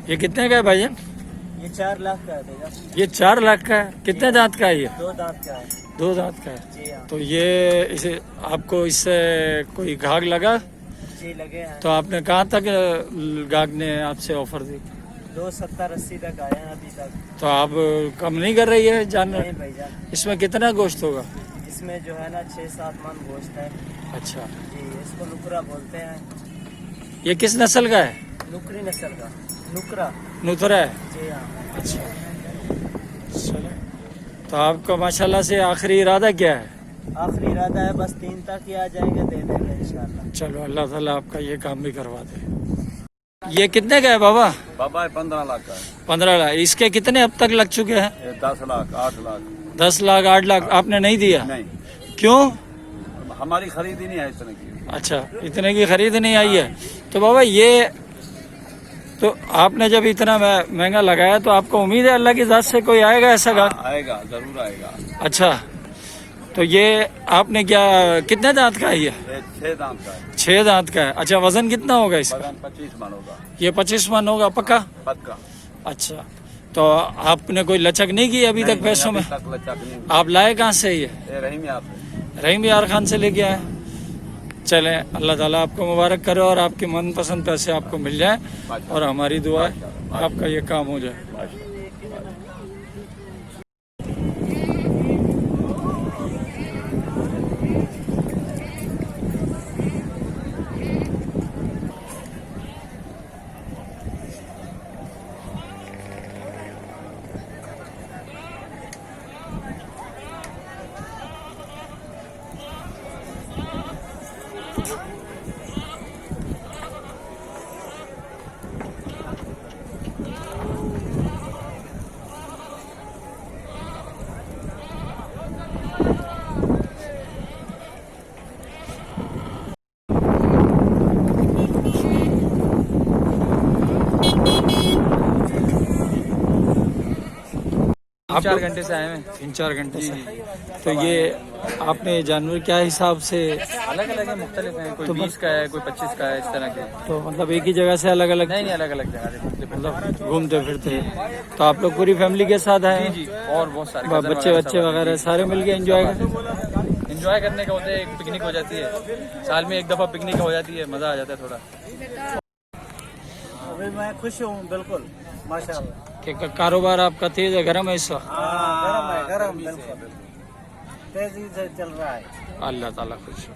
ये कितने का है भाईजान? ये 4 लाख का है भैया। ये 4 लाख का है। कितने दांत का है ये? 2 दांत का है। 2 दांत का है। जी हाँ। तो ये इसे आपको इससे कोई घाघ लगा? जी लगे हैं। तो आपने कहाँ तक घाघ ने आपसे ऑफर दी? 270-80 तक आए हैं अभी तक। तो आप कम नहीं कर रही है जानवर? नहीं भैया, इसमें कितना गोश्त होगा? इसमें जो है ना 6-7 मन गोश्त है। अच्छा, जी, इसको नुकरा बोलते हैं। ये किस नस्ल का है? नुकरी नस्ल का नुकरा। नुतरा है। जी हाँ। अच्छा, चलो। तो आपका माशाल्लाह से आखिरी इरादा क्या है? आखिरी इरादा है बस 3 तक ही आ जाएंगे, दे देंगे इंशाल्लाह। चलो, अल्लाह ताला आपका ये काम भी करवा दे। ये कितने का है बाबा? बाबा 15 लाख का है। 15 लाख। इसके कितने अब तक लग चुके हैं? ये 10 लाख 8 लाख। 10 लाख 8 लाख आपने नहीं दिया? नहीं, क्यों? हमारी खरीदी नहीं है इस तरह की। अच्छा, इतने की खरीद नहीं आई है। तो बाबा ये तो आपने जब इतना महंगा लगाया तो आपको उम्मीद है अल्लाह की ज़ात से कोई आएगा ऐसा गाहक? आएगा, जरूर आएगा। अच्छा, तो ये आपने क्या कितने दांत का है ये? 6 दांत का है। 6 दांत का है। अच्छा, वजन कितना होगा इसका? वजन 25 मन होगा। ये 25 मन होगा पक्का? पक्का। अच्छा, तो आपने कोई लचक नहीं की अभी तक पैसों में? तक लचक नहीं। आप लाए कहाँ से ये? रहीम यार रहीम यार खान से लेके आए। चले, अल्लाह ताला आपको मुबारक करे और आपके मनपसंद पैसे आपको मिल जाए और हमारी दुआ है आपका ये काम हो जाए। आप 4 घंटे से आए हैं। 3-4 घंटे से। तो ये आपने जानवर क्या हिसाब से? अलग अलग है, मुख्तलिफ हैं। कोई 20 का है, कोई 25 का है, इस तरह के। तो मतलब एक ही जगह से अलग अलग? नहीं, अलग अलग जगह से मतलब घूमते फिरते। तो आप लोग पूरी फैमिली के साथ आए? जी, और बहुत सारे बच्चे वगैरह सारे मिलके एंजॉय करते? एंजॉय करने का होता है। एक पिकनिक हो जाती है, साल में एक दफा पिकनिक हो जाती है, मजा आ जाता है थोड़ा। अभी मैं खुश हूँ बिल्कुल, माशाल्लाह। कि कारोबार आपका तेज है, गर्म है इस वक्त? गरम है, गरम बिल्कुल तेजी से चल रहा है। अल्लाह ताला खुश हो।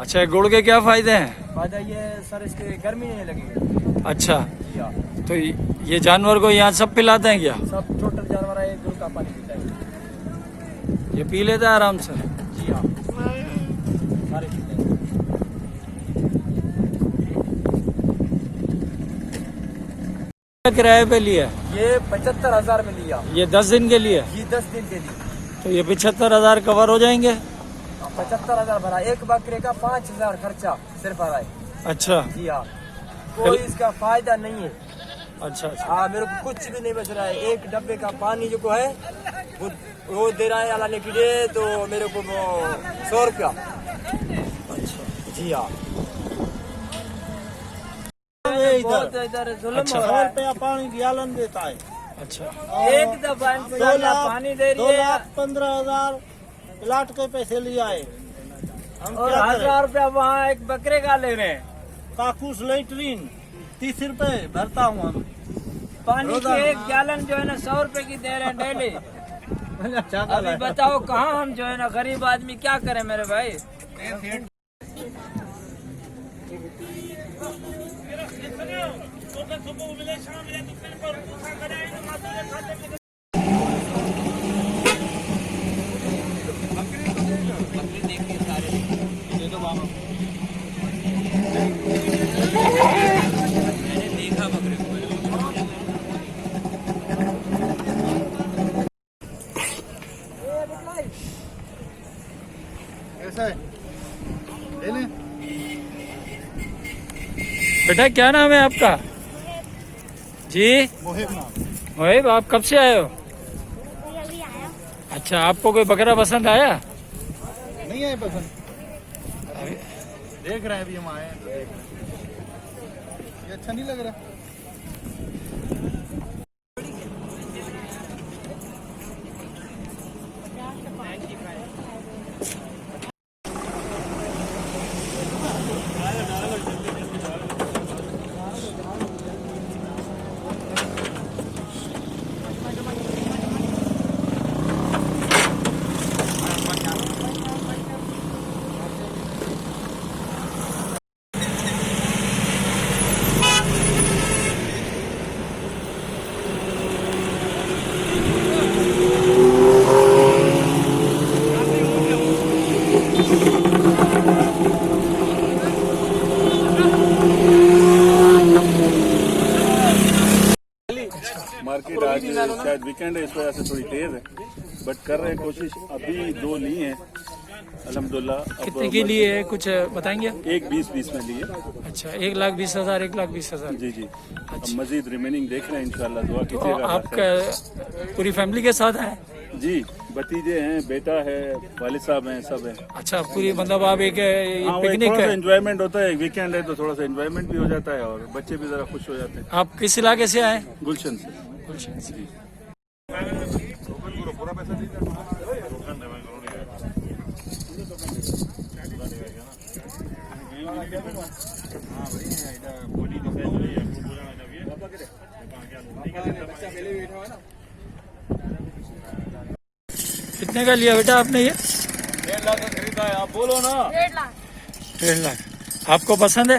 अच्छा, गुड़ के क्या फायदे हैं? फायदा ये सर, इसके गर्मी नहीं लगेगी। अच्छा, तो ये जानवर को यहाँ सब पिलाते हैं क्या? सब टोटल जानवर है, गुड़ का पानी पीता है। ये पी लेता है आराम से? जी हाँ, सारे पीते हैं। किराए पे लिया? ये 75,000 में लिया। ये 10 दिन के लिए? ये 10 दिन के लिए। तो ये 75,000 कवर हो जाएंगे? 75,000 भरा। एक बकरे का 5,000 खर्चा सिर्फ आ रहा है। अच्छा। जी हाँ, कोई इसका फायदा नहीं है। अच्छा अच्छा। हाँ, मेरे को कुछ भी नहीं बच रहा है। एक डब्बे का पानी जो को है वो दे रहा है अल्लाह ने कीजिए तो मेरे को 100 रुपया। अच्छा जी हाँ, बहुत इधर जुल्म अच्छा। हो रहा है। 100 रुपया पानी गैलन देता है। अच्छा। एक दफा पानी दे रही है। 2,15,000 प्लाट के पैसे लिया है। हम और क्या करें? 1,000 रुपया वहाँ एक बकरे का ले रहे हैं। काकूस लेटरिन 30 रुपए भरता हूँ हम। पानी की एक गैलन जो है ना 100 रुपए की दे रहे हैं डेली। अभी बताओ कहाँ हम जो है ना गरीब आदमी क्या करें मेरे भाई। ऐसा है ले लें। बेटा क्या नाम है आपका? जी मोहिब नाम। मोहिब, आप कब से आए हो? अच्छा, आपको कोई बकरा पसंद आया? नहीं आए पसंद, देख रहे हैं अभी हम आए हैं तो देख रहे हैं। ये अच्छा नहीं लग रहा। मार्केट आज शायद वीकेंड है, इस वजह से थोड़ी तेज है, बट कर रहे हैं कोशिश। अभी 2 ली हैं अल्हम्दुलिल्लाह। कितने के लिए है कुछ बताएंगे? एक 20 में लिए। अच्छा, 1,20,000, 1,20,000। जी जी। अब मजीद रिमेनिंग देख रहे हैं, इंशाल्लाह दुआ तो कीजिएगा। आपका पूरी फैमिली के साथ है? जी, भतीजे हैं, बेटा है, वालिद साहब हैं, सब है। अच्छा, पूरी मतलब आप एक हाँ, पिकनिक थोड़ा सा एंजॉयमेंट होता है, वीकेंड है तो थोड़ा सा एंजॉयमेंट भी हो जाता है और बच्चे भी जरा खुश हो जाते हैं। आप किस इलाके से आए? गुलशन से। गुलशन से। कितने का लिया बेटा आपने ये? 1.5 लाख का खरीदा है, आप बोलो ना। 1.5 लाख। आपको पसंद है?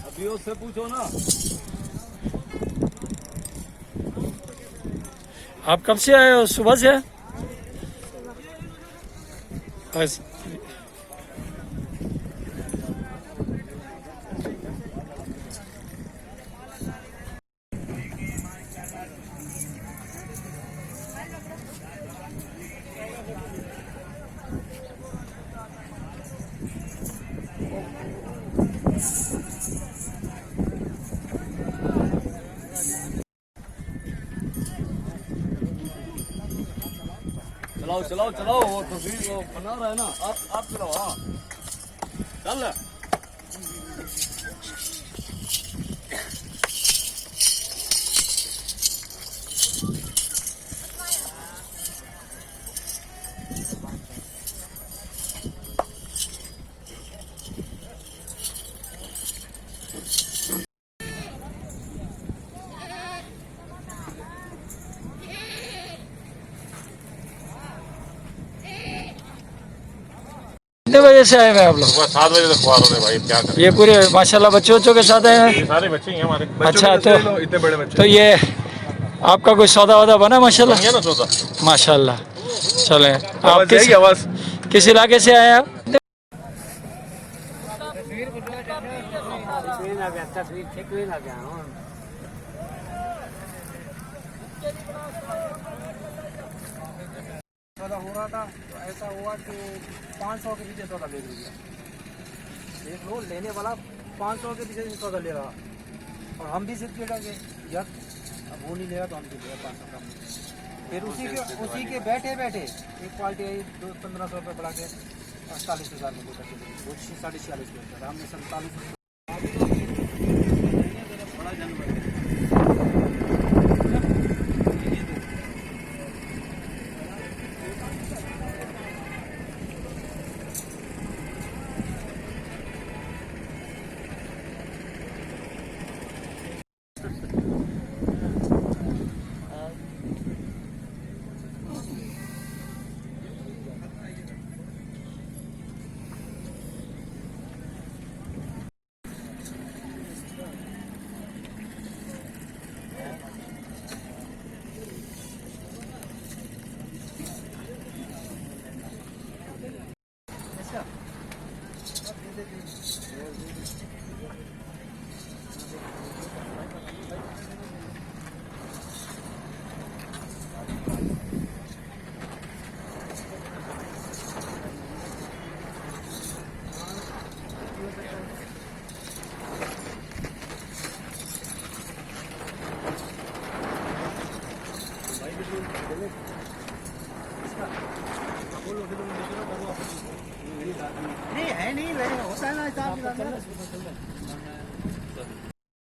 अभी उससे पूछो ना। आप कब से आए हो? सुबह से? बस। चलाओ चलाओ चलाओ, वो तस्वीर वो बना रहा है ना। आप चलाओ। हाँ चल। कितने बजे से आए हुए आप लोग? 7 बजे तक खुआ रहे भाई, क्या करें। ये पूरे माशाल्लाह बच्चों के साथ आए हैं? सारे बच्चे ही हैं हमारे। अच्छा, तो इतने बड़े बच्चे तो ये आपका कोई सौदा वौदा बना माशाल्लाह? है ना सौदा। माशाल्लाह। चले, आप आवाज आवाज किस इलाके से आए आप? सौदा हो रहा था तो ऐसा हुआ कि 500 के पीछे सौदा ले लिया। देख लो, लेने वाला 500 के पीछे सौदा ले रहा और हम भी सिर्फ गए यार, अब वो नहीं ले रहा तो हम भी ले 500 कम। फिर उसी के बैठे एक क्वालिटी आई 1500 रुपये बढ़ा के 48,000 में वो 46,000 में हमने 47।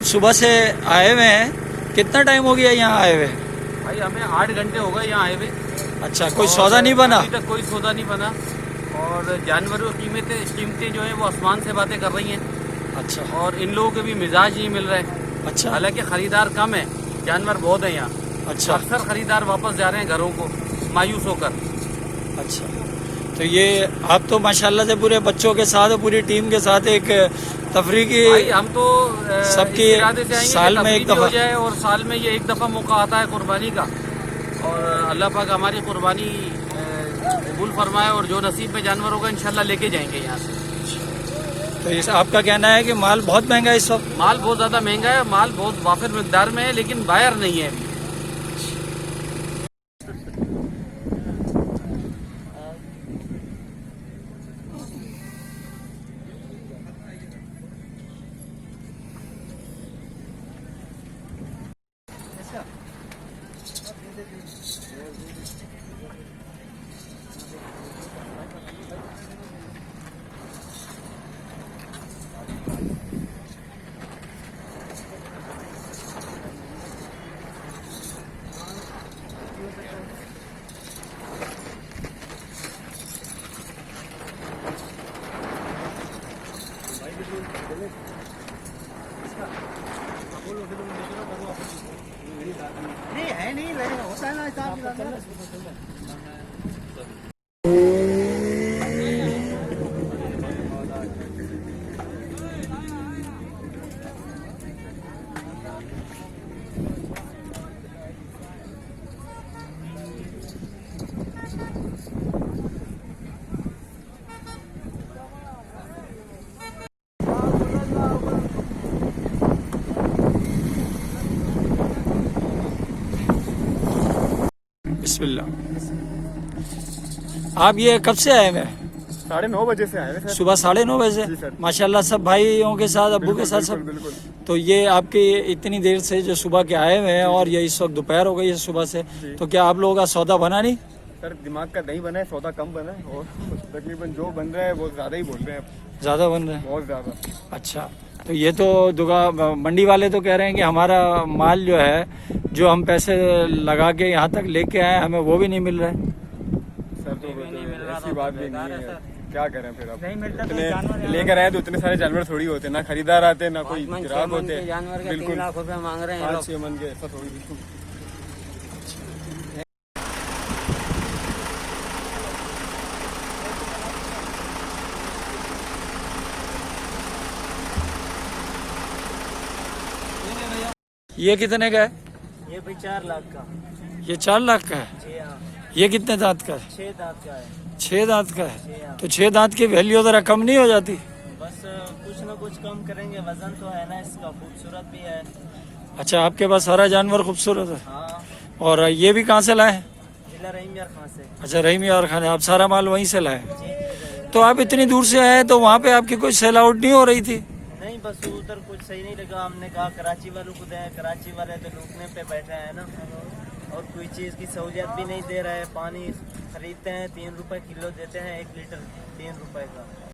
सुबह से आए हुए हैं, कितना टाइम हो गया यहाँ आए हुए? भाई हमें 8 घंटे हो गए यहाँ आए हुए। अच्छा, कोई सौदा नहीं बना? अभी तक कोई सौदा नहीं बना और जानवरों की कीमतें जो है वो आसमान से बातें कर रही हैं। अच्छा और इन लोगों के भी मिजाज नहीं मिल रहे। अच्छा हालांकि खरीदार कम है, जानवर बहुत है यहाँ। अच्छा अक्सर खरीदार वापस जा रहे हैं घरों को मायूस होकर। अच्छा, तो ये आप तो माशाल्लाह से पूरे बच्चों के साथ और पूरी टीम के साथ एक तफरी की भाई हम तो सबके इस इरादे से आएंगे साल कि में एक तफरीह भी हो दफा जाए और साल में ये एक दफा मौका आता है कुर्बानी का और अल्लाह पाक हमारी कुर्बानी कबूल फरमाए और जो नसीब में जानवर होगा इंशाल्लाह लेके जाएंगे यहाँ से। तो इस आपका कहना है कि माल बहुत महंगा है इस वक्त? माल बहुत ज़्यादा महंगा है, माल बहुत वाफिर मिकदार में है लेकिन बायर नहीं है अभी। बिस्मिल्लाह। आप ये कब से आए हैं? 9:30 बजे से आए हैं सर। सुबह 9:30 बजे जी से? सर। माशाल्लाह सब भाइयों के साथ, अब्बू के साथ सब? बिल्कुल। तो ये आपके इतनी देर से जो सुबह के आए हुए हैं और ये इस वक्त दोपहर हो गई है सुबह से, तो क्या आप लोगों का सौदा बना नहीं? सर दिमाग का नहीं बना है, सौदा कम बना है और तकरीबन जो बन रहा है वो ज़्यादा ही बोल रहे हैं, ज़्यादा बन रहे हैं? बहुत ज़्यादा। अच्छा, तो ये तो मंडी वाले तो कह रहे हैं कि हमारा माल जो है, जो हम पैसे लगा के यहाँ तक लेके आए, हमें वो भी नहीं मिल रहा है। सर तो ऐसी बात भी नहीं है, क्या करें फिर अब? इतने लेकर आए तो इतने सारे जानवर थोड़ी होते, ना खरीदार आते ना कोई ग्राहक होते। जानवर के 3 बिल्कुल लाख रुपए मांग रहे हैं 5-6 मन के, ऐसा थोड़ी। बिल्कुल ये कितने का है? ये भाई 4 लाख का। ये 4 लाख का है? जी हाँ, ये कितने दांत का है? 6 दांत का है। 6 दांत का जी है? हाँ। तो 6 दांत की वैल्यू जरा कम नहीं हो जाती? बस कुछ ना कुछ कम करेंगे, वजन तो है ना इसका, खूबसूरत भी है। अच्छा, आपके पास सारा जानवर खूबसूरत है। हाँ, और ये भी कहाँ से लाए? जिला रहीम यार खान से। अच्छा, रहीम यार खान, आप सारा माल वहीं से लाए? जी जी। तो आप इतनी दूर से आए तो वहाँ पे आपकी कोई सेल आउट नहीं हो रही थी? नहीं, बस उधर कुछ सही नहीं लगा, हमने कहा कराची वालों को दें, कराची वाले तो लूटने पे बैठे हैं ना, और कोई चीज़ की सहूलियत भी नहीं दे रहा है। पानी खरीदते हैं 3 रुपए किलो देते हैं, 1 लीटर 3 रुपए का।